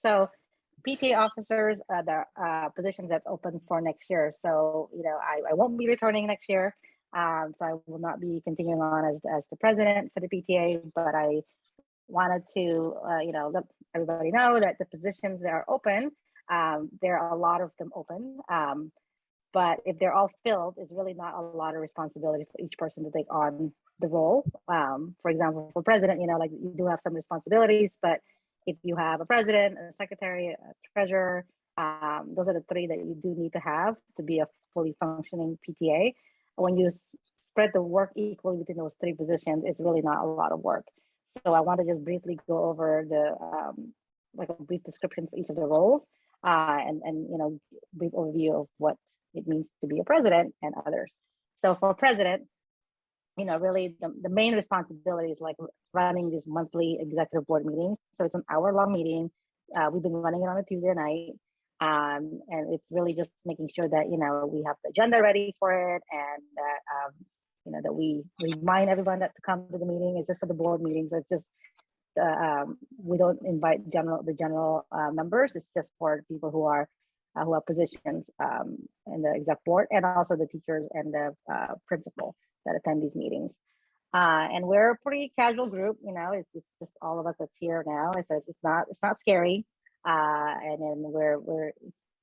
So PTA officers, the positions that's open for next year. So, I won't be returning next year. So I will not be continuing on as the president for the PTA, but I wanted to, let everybody know that the positions that are open, there are a lot of them open. But if they're all filled, it's really not a lot of responsibility for each person to take on the role. For example, for president, like you do have some responsibilities, but if you have a president, a secretary, a treasurer, those are the three that you do need to have to be a fully functioning PTA. When you spread the work equally between those three positions, it's really not a lot of work. So I want to just briefly go over the like a brief description for each of the roles, and brief overview of what it means to be a president and others. So for president, really the main responsibility is like running these monthly executive board meetings. So it's an hour-long meeting. We've been running it on a Tuesday night. And it's really just making sure that, we have the agenda ready for it, and that, that we remind everyone that to come to the meeting. It's just for the board meetings. It's just, we don't invite the general members. It's just for people who have positions in the exec board, and also the teachers and the principal that attend these meetings. And we're a pretty casual group, it's just all of us that's here now. It's not scary. And then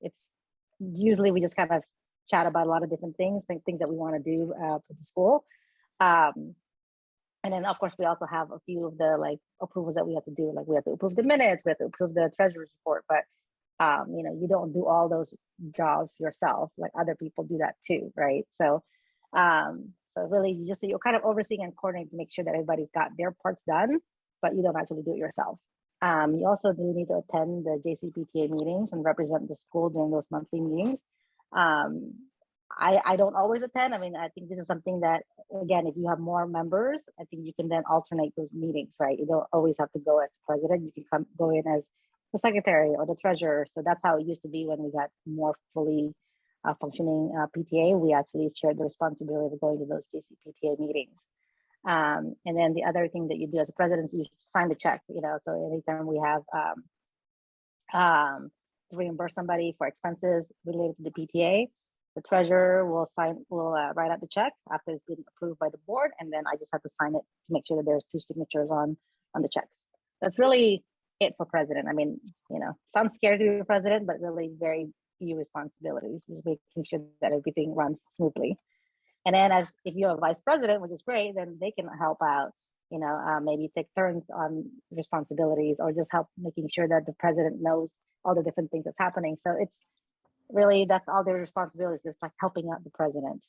it's usually we just kind of chat about a lot of different things that we want to do for the school. And then of course we also have a few of the approvals that we have to do. Like we have to approve the minutes, we have to approve the treasurer's report, but you don't do all those jobs yourself. Like other people do that too, right? So really you're kind of overseeing and coordinating to make sure that everybody's got their parts done, but you don't actually do it yourself. You also do need to attend the JCPTA meetings and represent the school during those monthly meetings. I don't always attend. I mean, I think this is something that, again, if you have more members, I think you can then alternate those meetings, right? You don't always have to go as president. You can go in as the secretary or the treasurer. So that's how it used to be when we got more fully functioning PTA. We actually shared the responsibility of going to those JCPTA meetings. And then the other thing that you do as a president, you sign the check, so anytime we have to reimburse somebody for expenses related to the PTA, the treasurer will write out the check after it's been approved by the board, and then I just have to sign it to make sure that there's 2 signatures on the checks. That's really it for president. I mean, sounds scary to be a president, but really very few responsibilities, just making sure that everything runs smoothly. And then if you're a vice president, which is great, then they can help out, maybe take turns on responsibilities, or just help making sure that the president knows all the different things that's happening. So it's really, that's all their responsibilities, just like helping out the president,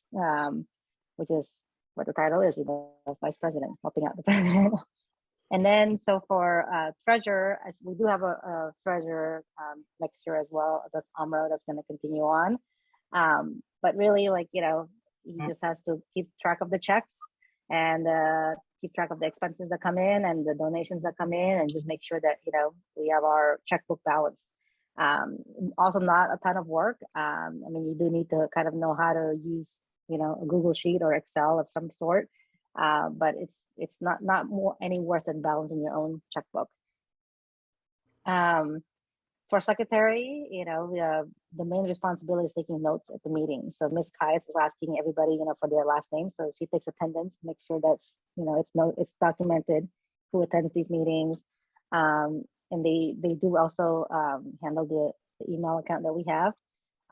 which is what the title is, vice president, helping out the president. And then, so for treasurer, we do have a treasurer next year as well. That's Amro, that's going to continue on. But really, he just has to keep track of the checks and keep track of the expenses that come in and the donations that come in, and just make sure that, we have our checkbook balanced. Also not a ton of work. I mean, you do need to kind of know how to use, a Google Sheet or Excel of some sort. But it's not more any worse than balancing your own checkbook. For secretary, the main responsibility is taking notes at the meeting. So Ms. Kais was asking everybody, for their last name. So she takes attendance, make sure that, it's documented who attends these meetings. And they do also handle the email account that we have.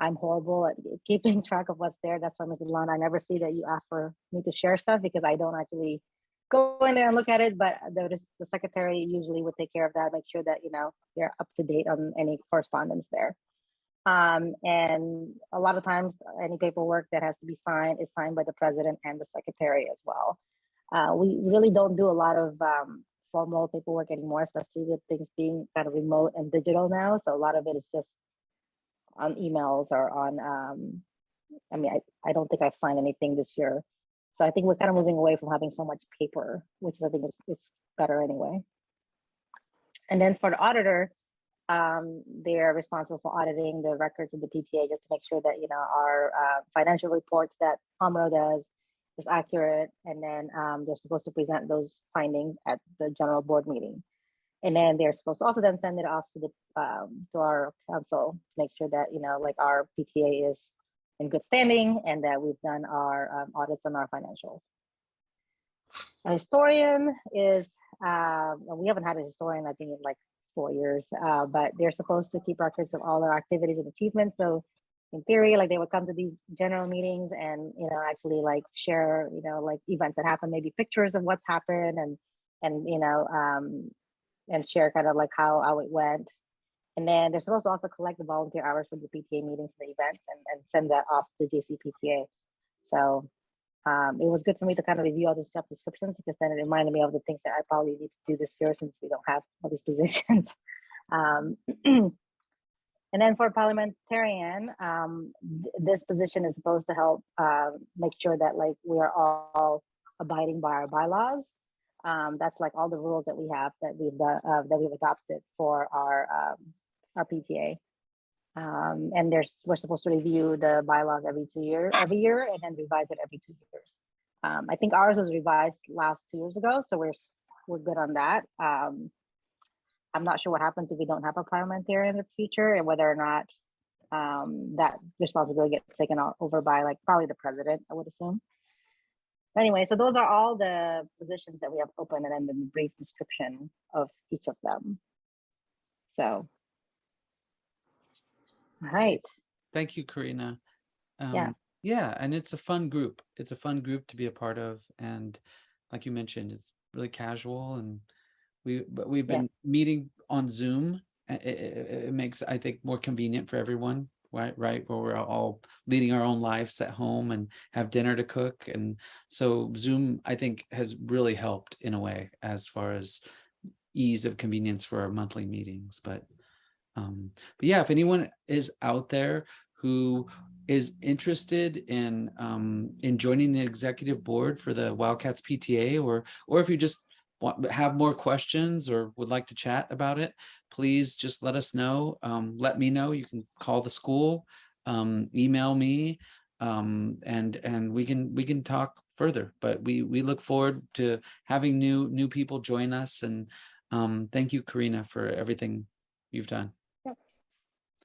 I'm horrible at keeping track of what's there. That's why, Ms. Lana, I never see that you ask for me to share stuff, because I don't actually go in there and look at it. But the secretary usually would take care of that, make sure that, they're up to date on any correspondence there. And a lot of times, any paperwork that has to be signed is signed by the president and the secretary as well. We really don't do a lot of formal paperwork anymore, especially with things being kind of remote and digital now. So a lot of it is just on emails or on, I don't think I've signed anything this year. So I think we're kind of moving away from having so much paper, which I think is better anyway. And then for the auditor, they're responsible for auditing the records of the PTA, just to make sure that, our financial reports that Amro does is accurate. And then they're supposed to present those findings at the general board meeting. And then they're supposed to also then send it off to our council to make sure that, you know, like our PTA is in good standing and that we've done our audits on our financials. A historian is, we haven't had a historian, I think, in like 4 years, but they're supposed to keep records of all our activities and achievements. So in theory, like they would come to these general meetings and, you know, actually like share, you know, like events that happen, maybe pictures of what's happened and, you know, and share kind of like how it went. And then they're supposed to also collect the volunteer hours for the PTA meetings and the events and send that off to the JCPTA. So it was good for me to kind of review all these job descriptions because then it reminded me of the things that I probably need to do this year since we don't have all these positions. And then for parliamentarian, this position is supposed to help make sure that like we are all abiding by our bylaws. That's like all the rules that we have that we've adopted for our PTA. And we're supposed to review the bylaws every year, and then revise it every 2 years. I think ours was revised last 2 years ago, so we're good on that. I'm not sure what happens if we don't have a parliamentarian in the future, and whether or not that responsibility gets taken over by like probably the president, I would assume. Anyway, so those are all the positions that we have open, and then the brief description of each of them. So, all right. Thank you, Karina. Yeah, and it's a fun group. It's a fun group to be a part of, and like you mentioned, it's really casual, and we've been meeting on Zoom. It makes, I think, more convenient for everyone, right? Where we're all leading our own lives at home and have dinner to cook, and so Zoom, I think, has really helped in a way as far as ease of convenience for our monthly meetings. But yeah, if anyone is out there who is interested in joining the executive board for the Wildcats PTA, or if you just have more questions or would like to chat about it, please just let us know. Let me know. You can call the school, email me, and we can talk further. But we look forward to having new people join us. And thank you, Karina, for everything you've done.